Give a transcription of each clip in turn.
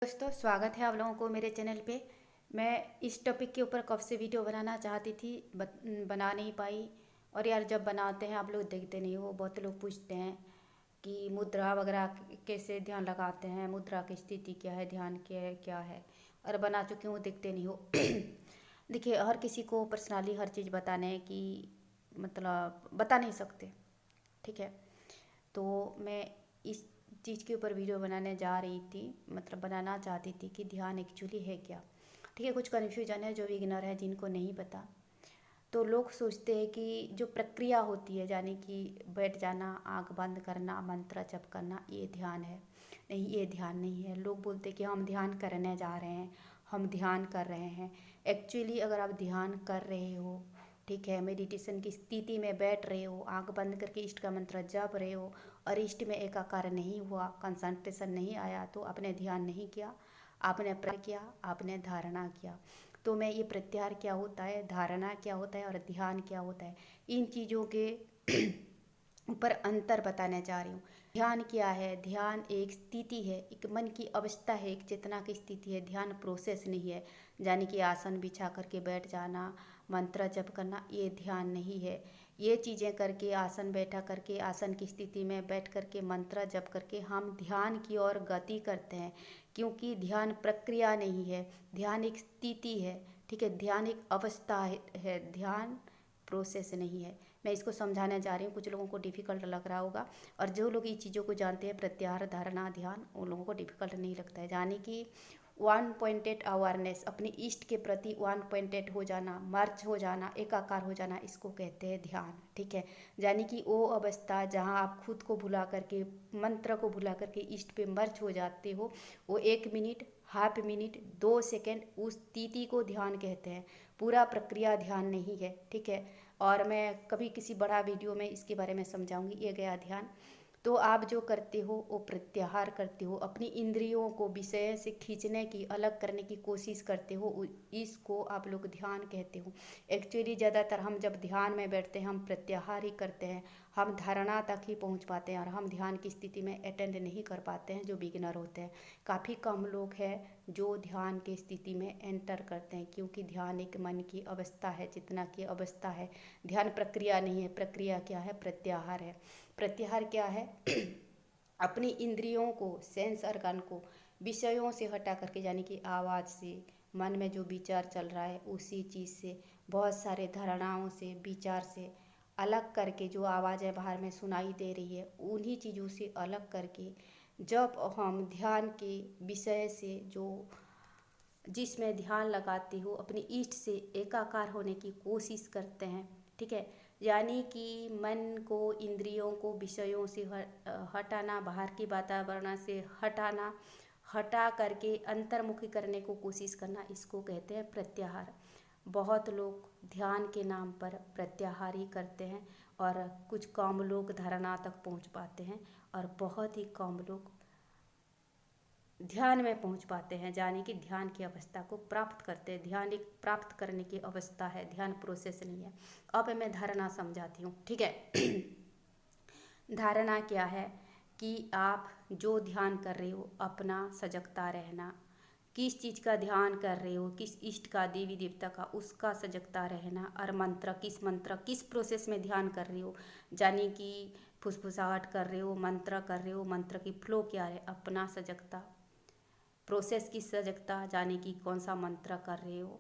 दोस्तों, स्वागत है आप लोगों को मेरे चैनल पे। मैं इस टॉपिक के ऊपर कब से वीडियो बनाना चाहती थी, बना नहीं पाई। और यार, जब बनाते हैं आप लोग देखते नहीं हो। बहुत लोग पूछते हैं कि मुद्रा वगैरह कैसे ध्यान लगाते हैं, मुद्रा की स्थिति क्या है, ध्यान क्या है। और बना चुके हो, देखते नहीं हो। देखिए, हर किसी को पर्सनली हर चीज़ बताने की मतलब बता नहीं सकते, ठीक है। तो मैं इस चीज़ के ऊपर वीडियो बनाने जा रही थी, मतलब बनाना चाहती थी कि ध्यान एक्चुअली है क्या। ठीक है, कुछ कन्फ्यूजन है जो बिगिनर है जिनको नहीं पता। तो लोग सोचते हैं कि जो प्रक्रिया होती है, यानी कि बैठ जाना, आंख बंद करना, मंत्र जप करना, ये ध्यान है। नहीं, ये ध्यान नहीं है। लोग बोलते हैं कि हम ध्यान करने जा रहे हैं, हम ध्यान कर रहे हैं। एक्चुअली अगर आप ध्यान कर रहे हो, ठीक है, मेडिटेशन की स्थिति में बैठ रहे हो, आंख बंद करके इष्ट का मंत्र जप रहे हो और इष्ट में एकाकार नहीं हुआ, कंसंट्रेशन नहीं आया, तो आपने ध्यान नहीं किया, आपने प्रत्याहार किया, आपने धारणा किया। तो मैं ये प्रत्याहार क्या होता है, धारणा क्या होता है और ध्यान क्या होता है, इन चीज़ों के ऊपर अंतर बताने जा रही हूँ। ध्यान क्या है? ध्यान एक स्थिति है, एक मन की अवस्था है, एक चेतना की स्थिति है। ध्यान प्रोसेस नहीं है, यानी कि आसन बिछा करके बैठ जाना, मंत्र जप करना, ये ध्यान नहीं है। ये चीज़ें करके, आसन बैठा करके, आसन की स्थिति में बैठ करके, मंत्र जप करके हम ध्यान की ओर गति करते हैं, क्योंकि ध्यान प्रक्रिया नहीं है, ध्यान एक स्थिति है, ठीक है। ध्यान एक अवस्था है, ध्यान प्रोसेस नहीं है। मैं इसको समझाने जा रही हूँ, कुछ लोगों को डिफ़िकल्ट लग रहा होगा। और जो लोग ये चीज़ों को जानते हैं, प्रत्याहार, धारणा, ध्यान, उन लोगों को डिफ़िकल्ट नहीं लगता है। यानी कि वन पॉइंटेड अवेयरनेस, अपनी इष्ट के प्रति वन पॉइंटेड हो जाना, मर्ज हो जाना, एकाकार हो जाना, इसको कहते हैं ध्यान, ठीक है। यानी कि वो अवस्था जहाँ आप खुद को भुला करके, मंत्र को भुला करके इष्ट पे मर्ज हो जाते हो, वो 1 मिनट, हाफ मिनट, 2 सेकेंड, उस स्थिति को ध्यान कहते हैं। पूरा प्रक्रिया ध्यान नहीं है, ठीक है। और मैं कभी किसी बड़ा वीडियो में इसके बारे में समझाऊंगी, ये गया ध्यान। तो आप जो करते हो वो प्रत्याहार करते हो, अपनी इंद्रियों को विषय से खींचने की, अलग करने की कोशिश करते हो, इसको आप लोग ध्यान कहते हो। एक्चुअली ज़्यादातर हम जब ध्यान में बैठते हैं, हम प्रत्याहार ही करते हैं, हम धारणा तक ही पहुंच पाते हैं और हम ध्यान की स्थिति में अटेंड नहीं कर पाते हैं, जो बिगिनर होते हैं। काफ़ी कम लोग हैं जो ध्यान की स्थिति में एंटर करते हैं, क्योंकि ध्यान एक मन की अवस्था है, चेतना की अवस्था है। ध्यान प्रक्रिया नहीं है। प्रक्रिया क्या है? प्रत्याहार है। प्रत्याहार क्या है? अपनी इंद्रियों को, सेंस ऑर्गन को विषयों से हटा करके, यानी कि आवाज़ से, मन में जो विचार चल रहा है उसी चीज़ से, बहुत सारे धारणाओं से, विचार से अलग करके, जो आवाज़ें बाहर में सुनाई दे रही है उन्हीं चीज़ों से अलग करके, जब हम ध्यान के विषय से, जो जिसमें ध्यान लगाते हो, अपनी इष्ट से एकाकार होने की कोशिश करते हैं, ठीक है। यानी कि मन को, इंद्रियों को विषयों से हटाना, बाहर की वातावरण से हटाना, हटा करके अंतर्मुखी करने को कोशिश करना, इसको कहते हैं प्रत्याहार। बहुत लोग ध्यान के नाम पर प्रत्याहार ही करते हैं और कुछ कम लोग धारणा तक पहुंच पाते हैं और बहुत ही कम लोग ध्यान में पहुंच पाते हैं, यानी कि ध्यान की अवस्था को प्राप्त करते हैं। ध्यान एक प्राप्त करने की अवस्था है, ध्यान प्रोसेस नहीं है। अब मैं धारणा समझाती हूँ, ठीक है। धारणा क्या है कि आप जो ध्यान कर रहे हो, अपना सजगता रहना, किस चीज़ का ध्यान कर रहे हो, किस इष्ट का, देवी देवता का, उसका सजगता रहना। और मंत्र, किस प्रोसेस में ध्यान कर रहे हो, यानी कि फुसफुसाहट कर रहे हो, मंत्र कर रहे हो, मंत्र की फ्लो क्या है, अपना सजगता, प्रोसेस की सजगता, जाने की कौन सा मंत्र कर रहे हो,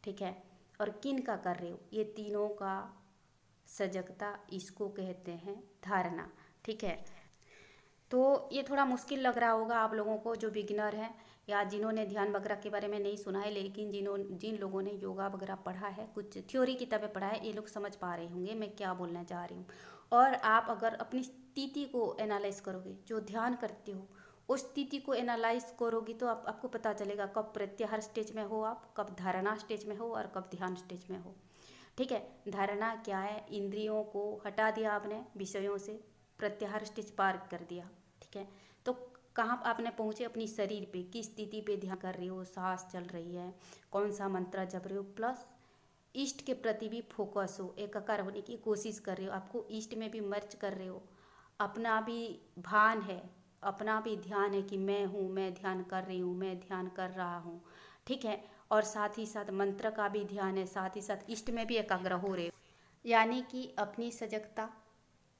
ठीक है, और किन का कर रहे हो, ये तीनों का सजगता, इसको कहते हैं धारणा, ठीक है। तो ये थोड़ा मुश्किल लग रहा होगा आप लोगों को जो बिगिनर हैं या जिन्होंने ध्यान वगैरह के बारे में नहीं सुना है, लेकिन जिन लोगों ने योगा वगैरह पढ़ा है, कुछ थ्योरी किताबें पढ़ा है, ये लोग समझ पा रहे होंगे मैं क्या बोलना चाह रही हूँ। और आप अगर अपनी स्थिति को एनालाइज करोगे, जो ध्यान करते हो उस स्थिति को एनालाइज करोगी, तो आपको पता चलेगा कब प्रत्याहार स्टेज में हो आप, कब धारणा स्टेज में हो और कब ध्यान स्टेज में हो, ठीक है। धारणा क्या है? इंद्रियों को हटा दिया आपने विषयों से, प्रत्याहार स्टेज पार कर दिया, ठीक है। तो कहाँ आपने पहुँचे? अपनी शरीर पे, किस स्थिति पे ध्यान कर रही हो, सांस चल रही है, कौन सा मंत्र जप रहे हो, प्लस ईस्ट के प्रति भी फोकस हो, एकाकार होने की कोशिश कर रहे हो, आपको ईस्ट में भी मर्ज कर रहे हो, अपना भी भान है, अपना भी ध्यान है कि मैं हूँ, मैं ध्यान कर रही हूँ, मैं ध्यान कर रहा हूँ, ठीक है। और साथ ही साथ मंत्र का भी ध्यान है, साथ ही साथ इष्ट में भी एकाग्र हो रहे हो, यानी कि अपनी सजगता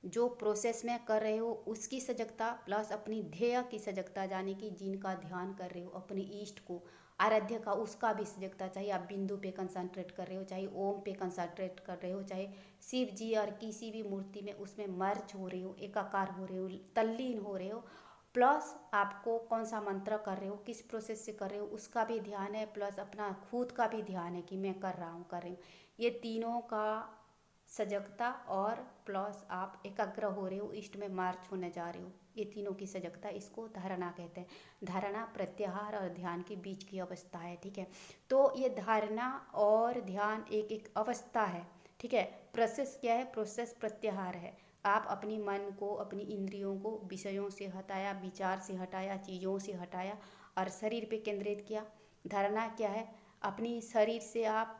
जो प्रोसेस में कर रहे हो उसकी सजगता प्लस अपनी ध्येय की सजगता, यानी कि जिनका ध्यान कर रहे हो अपने इष्ट को, आराध्य का, उसका भी सजगता। चाहे आप बिंदु पे कंसंट्रेट कर रहे हो, चाहे ओम पे कंसंट्रेट कर रहे हो, चाहे शिव जी और किसी भी मूर्ति में उसमें मर्ज हो रहे हो, एकाकार हो रहे हो, तल्लीन हो रहे हो, प्लस आपको कौन सा मंत्र कर रहे हो, किस प्रोसेस से कर रहे हो उसका भी ध्यान है, प्लस अपना खुद का भी ध्यान है कि मैं कर रहा हूँ, कर रही हूँ। ये तीनों का सजगता और प्लस आप एकाग्र हो रहे हो, इष्ट में मार्च होने जा रहे हो, ये तीनों की सजगता, इसको धारणा कहते हैं। धारणा प्रत्याहार और ध्यान के बीच की अवस्था है, ठीक है। तो ये धारणा और ध्यान एक एक अवस्था है, ठीक है। प्रोसेस क्या है? प्रोसेस प्रत्याहार है। आप अपनी मन को, अपनी इंद्रियों को विषयों से हटाया, विचार से हटाया, चीज़ों से हटाया और शरीर पे केंद्रित किया। धारणा क्या है? अपनी शरीर से आप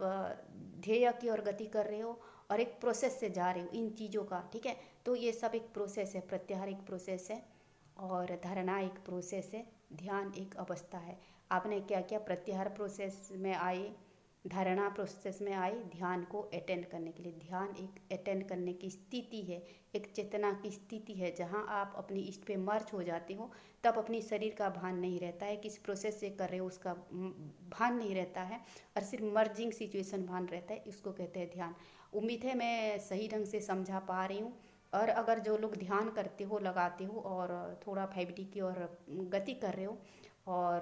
ध्येय की ओर गति कर रहे हो और एक प्रोसेस से जा रहे हो इन चीज़ों का, ठीक है। तो ये सब एक प्रोसेस है, प्रत्याहार एक प्रोसेस है और धारणा एक प्रोसेस है, ध्यान एक अवस्था है। आपने क्या किया? प्रत्याहार प्रोसेस में आए, धारणा प्रोसेस में आए ध्यान को अटेंड करने के लिए। ध्यान एक अटेंड करने की स्थिति है, एक चेतना की स्थिति है, जहाँ आप अपनी इष्ट पे मर्ज हो जाते हो। तब अपनी शरीर का भान नहीं रहता है, किस प्रोसेस से कर रहे हो उसका भान नहीं रहता है, और सिर्फ मर्जिंग सिचुएशन भान रहता है, इसको कहते हैं ध्यान। उम्मीद है मैं सही ढंग से समझा पा रही हूँ। और अगर जो लोग ध्यान करते हो, लगाते हो और थोड़ा 5D की ओर गति कर रहे हो और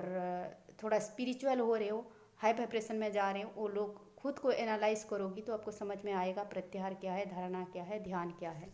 थोड़ा स्पिरिचुअल हो रहे हो, हाई वाइब्रेशन में जा रहे हो, वो लोग खुद को एनालाइज करोगी तो आपको समझ में आएगा प्रत्याहार क्या है, धारणा क्या है, ध्यान क्या है।